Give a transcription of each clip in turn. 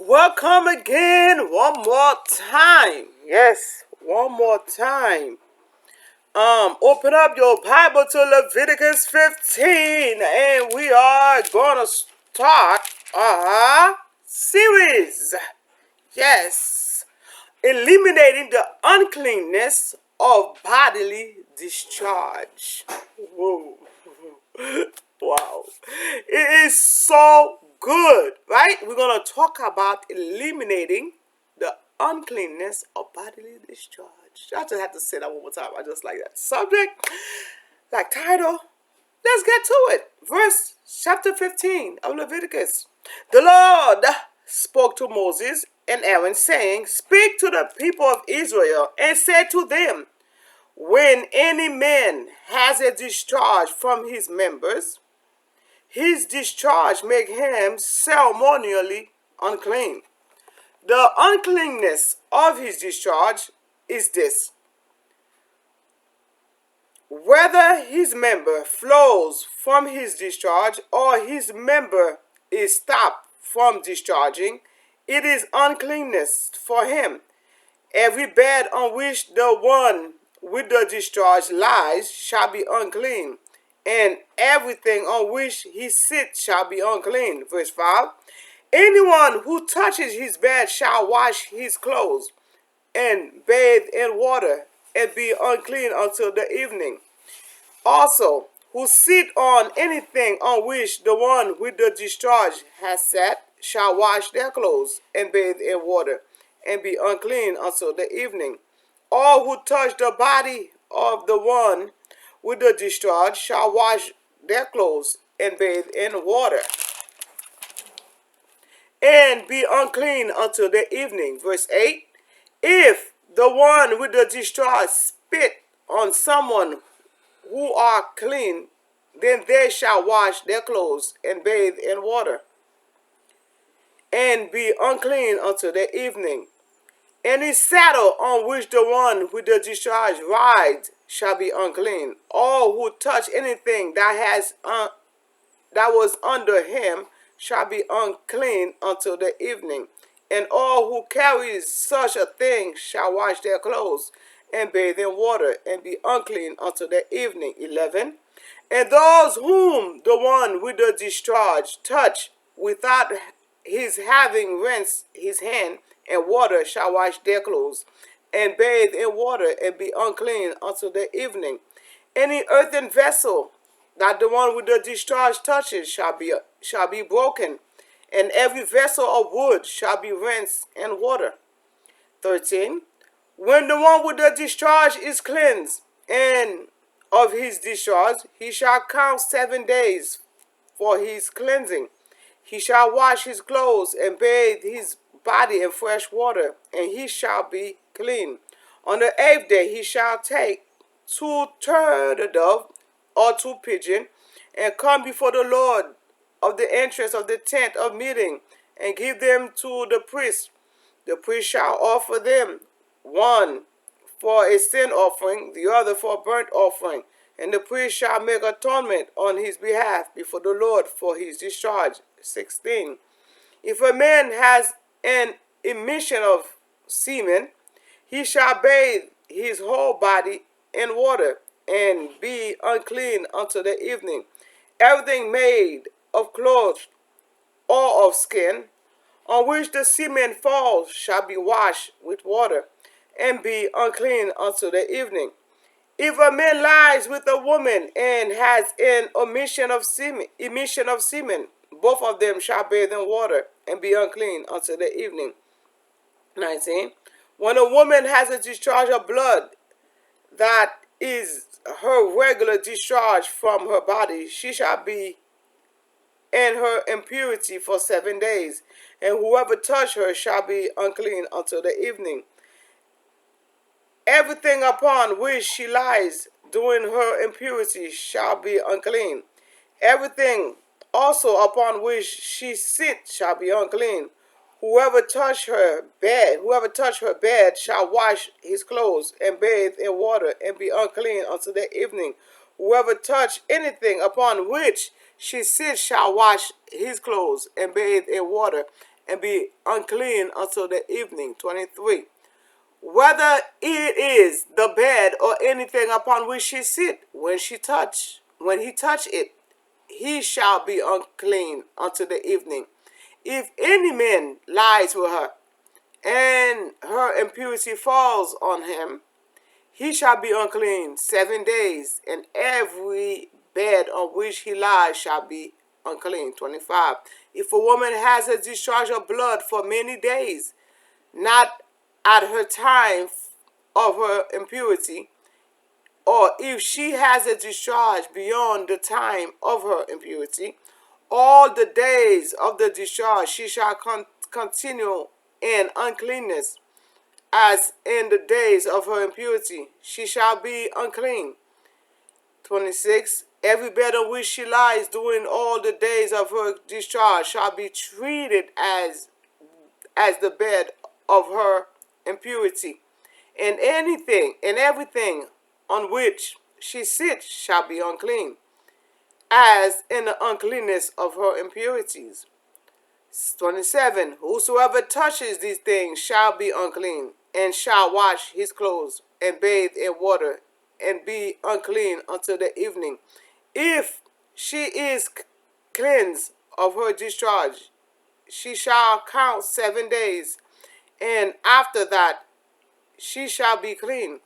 Welcome again one more time. Yes, one more time. Open up your Bible to Leviticus 15 and we are gonna start our series. Yes, eliminating the uncleanness of bodily discharge. Whoa. Wow. It is so good, right? We're going to talk about eliminating the uncleanness of bodily discharge. I just have to say that one more time. I just like that subject, like title. Let's get to it. Verse chapter 15 of Leviticus. The Lord spoke to Moses and Aaron, saying, "Speak to the people of Israel and say to them, when any man has a discharge from his members, his discharge make him ceremonially unclean. The uncleanness of his discharge is this: whether his member flows from his discharge or his member is stopped from discharging, it is uncleanness for him. Every bed on which the one with the discharge lies shall be unclean, and everything on which he sits shall be unclean." Verse 5. "Anyone who touches his bed shall wash his clothes and bathe in water and be unclean until the evening. Also, who sit on anything on which the one with the discharge has sat shall wash their clothes and bathe in water and be unclean until the evening. All who touch the body of the one with the discharge shall wash their clothes and bathe in water and be unclean until the evening." Verse 8. "If the one with the discharge spit on someone who are clean, then they shall wash their clothes and bathe in water and be unclean until the evening. Any saddle on which the one with the discharge rides shall be unclean. All who touch anything that was under him shall be unclean until the evening. And all who carry such a thing shall wash their clothes and bathe in water and be unclean until the evening." 11. "And those whom the one with the discharge touch without his having rinsed his hand and water shall wash their clothes and bathe in water and be unclean until the evening. Any earthen vessel that the one with the discharge touches shall be broken, and every vessel of wood shall be rinsed in water." 13. "When the one with the discharge is cleansed and of his discharge, he shall count 7 days for his cleansing. He shall wash his clothes and bathe his body in fresh water, and he shall be clean. On the 8th day he shall take 2 turtle-dove or 2 pigeons, and come before the Lord of the entrance of the tent of meeting, and give them to the priest. The priest shall offer them, one for a sin offering, the other for a burnt offering. And the priest shall make atonement on his behalf before the Lord for his discharge." 16. "If a man has an emission of semen, he shall bathe his whole body in water and be unclean until the evening. Everything made of cloth or of skin on which the semen falls shall be washed with water and be unclean until the evening. If a man lies with a woman and has an emission of semen, both of them shall bathe in water and be unclean until the evening." 19. "When a woman has a discharge of blood that is her regular discharge from her body, she shall be in her impurity for 7 days, and whoever touch her shall be unclean until the evening. Everything upon which she lies during her impurity shall be unclean. Everything also upon which she sits shall be unclean. Whoever touch her bed shall wash his clothes and bathe in water and be unclean until the evening. Whoever touch anything upon which she sits shall wash his clothes and bathe in water and be unclean until the evening. 23. Whether it is the bed or anything upon which she sit, when he touch it, he shall be unclean until the evening. If any man lies with her, and her impurity falls on him, he shall be unclean 7 days, and every bed on which he lies shall be unclean. 25. If a woman has a discharge of blood for many days, not at her time of her impurity, or if she has a discharge beyond the time of her impurity, all the days of the discharge she shall continue in uncleanness, as in the days of her impurity. She shall be unclean. 26. Every bed on which she lies during all the days of her discharge shall be treated as the bed of her impurity, and everything on which she sits shall be unclean, as in the uncleanness of her impurities. 27. Whosoever touches these things shall be unclean, and shall wash his clothes, and bathe in water, and be unclean until the evening. If she is cleansed of her discharge, she shall count 7 days, and after that she shall be clean.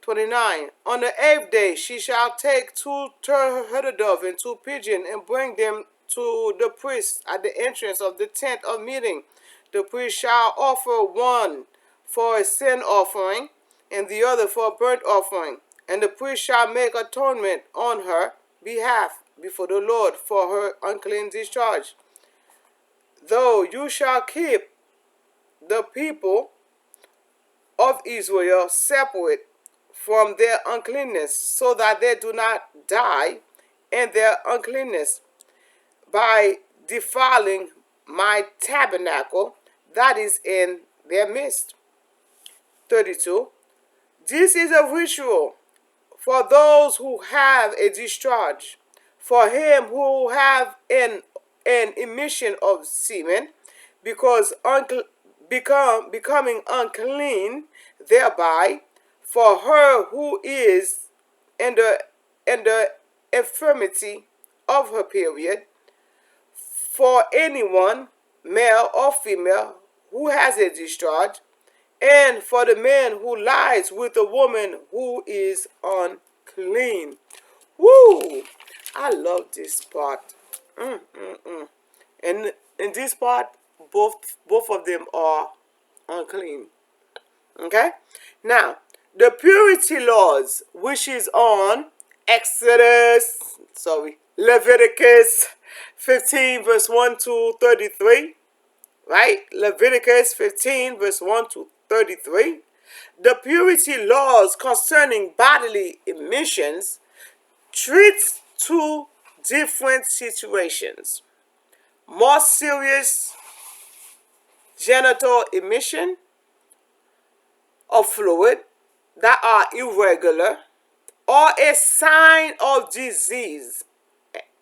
29. On the 8th day she shall take 2 turtle doves and 2 pigeons, and bring them to the priest at the entrance of the tent of meeting. The priest shall offer one for a sin offering, and the other for a burnt offering. And the priest shall make atonement on her behalf before the Lord for her unclean discharge. Though you shall keep the people of Israel separate from their uncleanness, so that they do not die in their uncleanness by defiling my tabernacle that is in their midst. 32. This is a ritual for those who have a discharge, for him who have an emission of semen, because becoming unclean thereby, for her who is in the infirmity of her period, for anyone, male or female, who has a discharge, and for the man who lies with a woman who is unclean. Woo! I love this part. And in this part, both of them are unclean. Okay? Now, the purity laws, which is on Leviticus 15 verse 1 to 33, right? Leviticus 15 verse 1 to 33. The purity laws concerning bodily emissions treats 2 different situations. More serious genital emission of fluid that are irregular, or a sign of disease,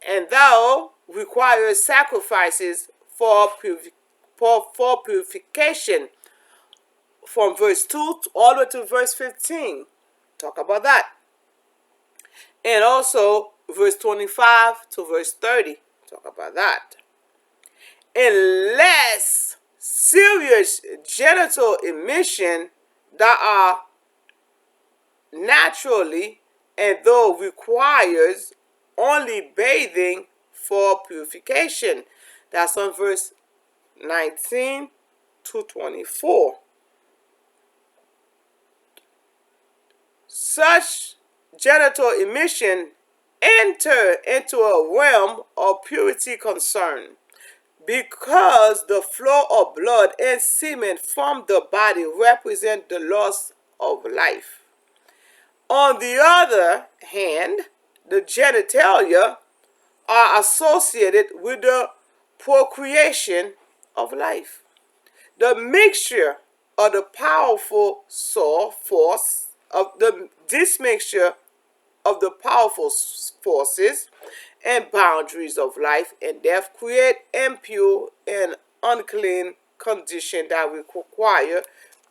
and thou requires sacrifices for purification, from verse 2 all the way to verse 15. Talk about that. And also verse 25 to verse 30. Talk about that. And less serious genital emission that are naturally, and though requires only bathing for purification. That's on verse 19 to 24. Such genital emission enter into a realm of purity concern, because the flow of blood and semen from the body represent the loss of life. On the other hand, the genitalia are associated with the procreation of life. The mixture of the powerful forces and boundaries of life and death create impure and unclean condition that require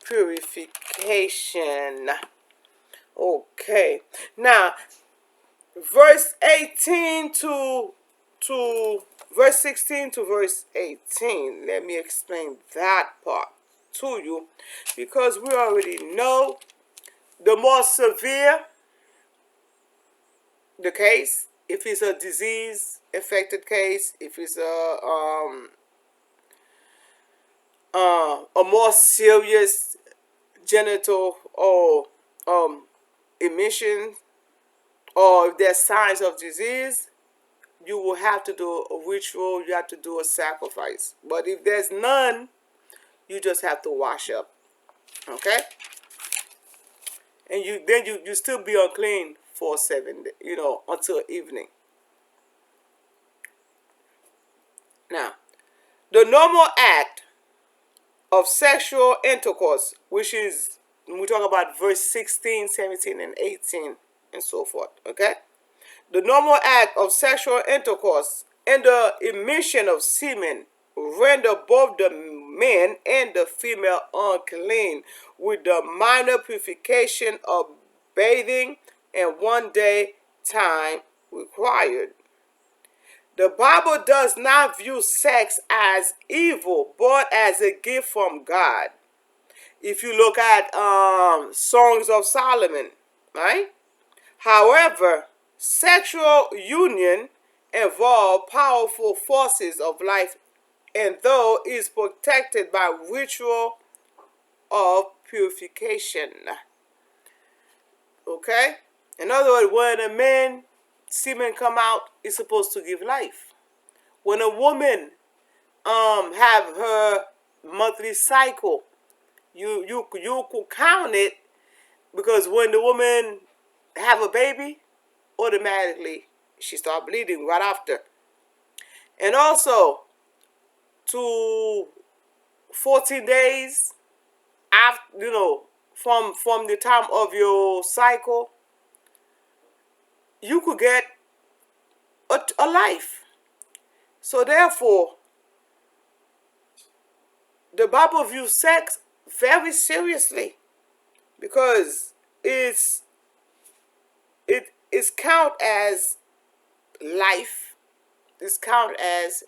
purification. Okay. Now, verse 18 to verse 16 to verse 18. Let me explain that part to you, because we already know the more severe the case, if it's a disease affected case, if it's a more serious genital or emission, or if there's signs of disease, you will have to do a ritual, you have to do a sacrifice. But if there's none, you just have to wash up. Okay? And you still be unclean for 7 days, until evening. Now, the normal act of sexual intercourse, which is, when we talk about verse 16, 17, and 18, and so forth, okay? The normal act of sexual intercourse and the emission of semen render both the man and the female unclean, with the minor purification of bathing and 1 day time required. The Bible does not view sex as evil, but as a gift from God. If you look at Songs of Solomon, right? However, sexual union involves powerful forces of life, and though is protected by ritual of purification. Okay? In other words, when a man semen come out, it's supposed to give life. When a woman have her monthly cycle, you could count it, because when the woman have a baby, automatically she start bleeding right after. And also to 14 days after, from the time of your cycle, you could get a life. So therefore, the Bible views sex very seriously, because it is count as life, it's count as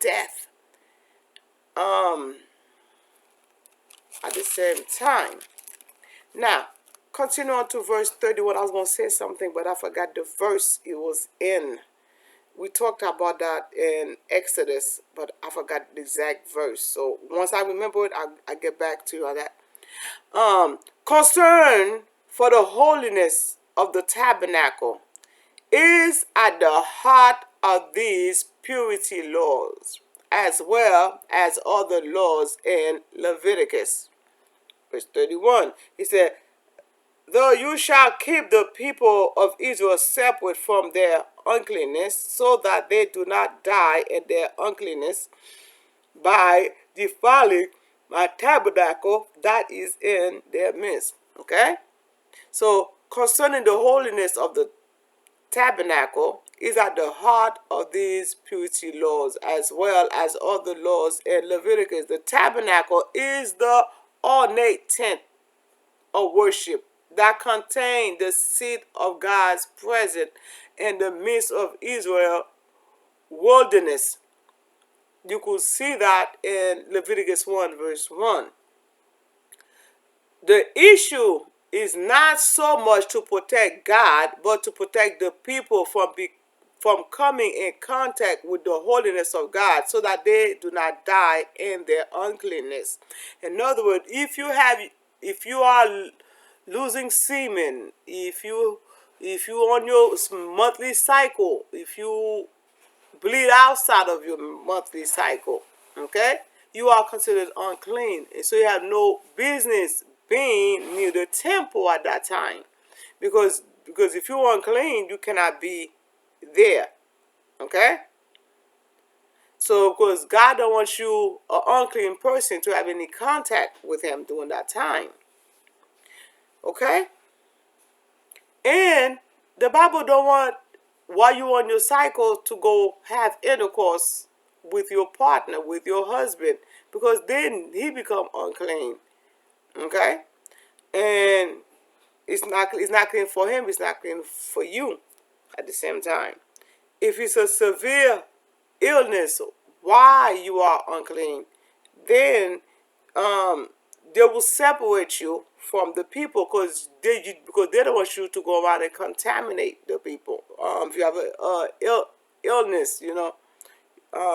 death at the same time. Now, continue on to verse 31. I was going to say something, but I forgot the verse it was in. We talked about that in Exodus, but I forgot the exact verse. So once I remember it, I get back to you on that. Concern for the holiness of the tabernacle is at the heart of these purity laws, as well as other laws in Leviticus. Verse 31, he said, though you shall keep the people of Israel separate from their uncleanness, so that they do not die in their uncleanness by defiling my tabernacle that is in their midst. Okay? So, concerning the holiness of the tabernacle is at the heart of these purity laws, as well as other laws in Leviticus. The tabernacle is the ornate tent of worship that contained the seat of God's presence in the midst of Israel wilderness. You could see that in Leviticus 1 verse 1. The issue is not so much to protect God, but to protect the people from coming in contact with the holiness of God, so that they do not die in their uncleanness. In other words, if you are losing semen, if you on your monthly cycle, if you bleed outside of your monthly cycle, okay, you are considered unclean, and so you have no business being near the temple at that time, because if you're unclean, you cannot be there. Okay? So, because God don't want you, an unclean person, to have any contact with him during that time. Okay? And the Bible don't want, while you're on your cycle, to go have intercourse with your partner, with your husband, because then he become unclean. Okay, and it's not clean for him. It's not clean for you. At the same time, if it's a severe illness, why you are unclean, then they will separate you from the people because they don't want you to go around and contaminate the people. If you have a illness,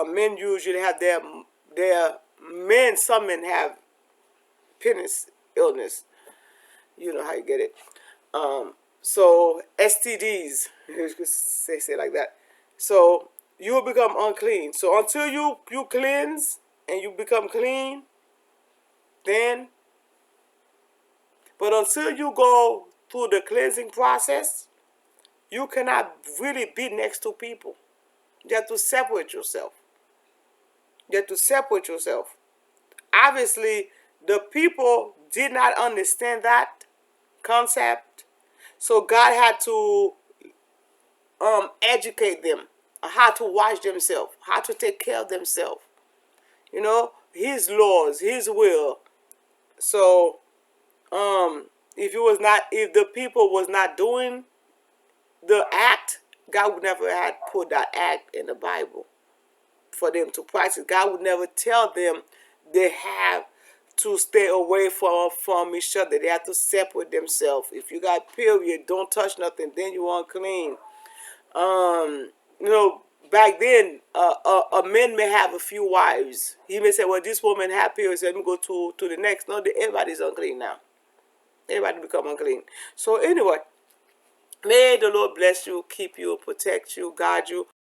men usually have their men. Some men have penis illness. You know how you get it. So STDs, you could say it like that. So you will become unclean. So until you cleanse and you become clean, then, but until you go through the cleansing process, you cannot really be next to people. You have to separate yourself. You have to separate yourself. Obviously, the people did not understand that concept, so God had to educate them on how to wash themselves, how to take care of themselves. His laws, His will. So, if the people was not doing the act, God would never have put that act in the Bible for them to practice. God would never tell them they have to stay away from each other. They have to separate themselves. If you got period, don't touch nothing. Then you unclean. Back then, a man may have a few wives. He may say, "Well, this woman had periods. So let me go to the next." No, everybody's unclean now. Everybody become unclean. So anyway, may the Lord bless you, keep you, protect you, guide you.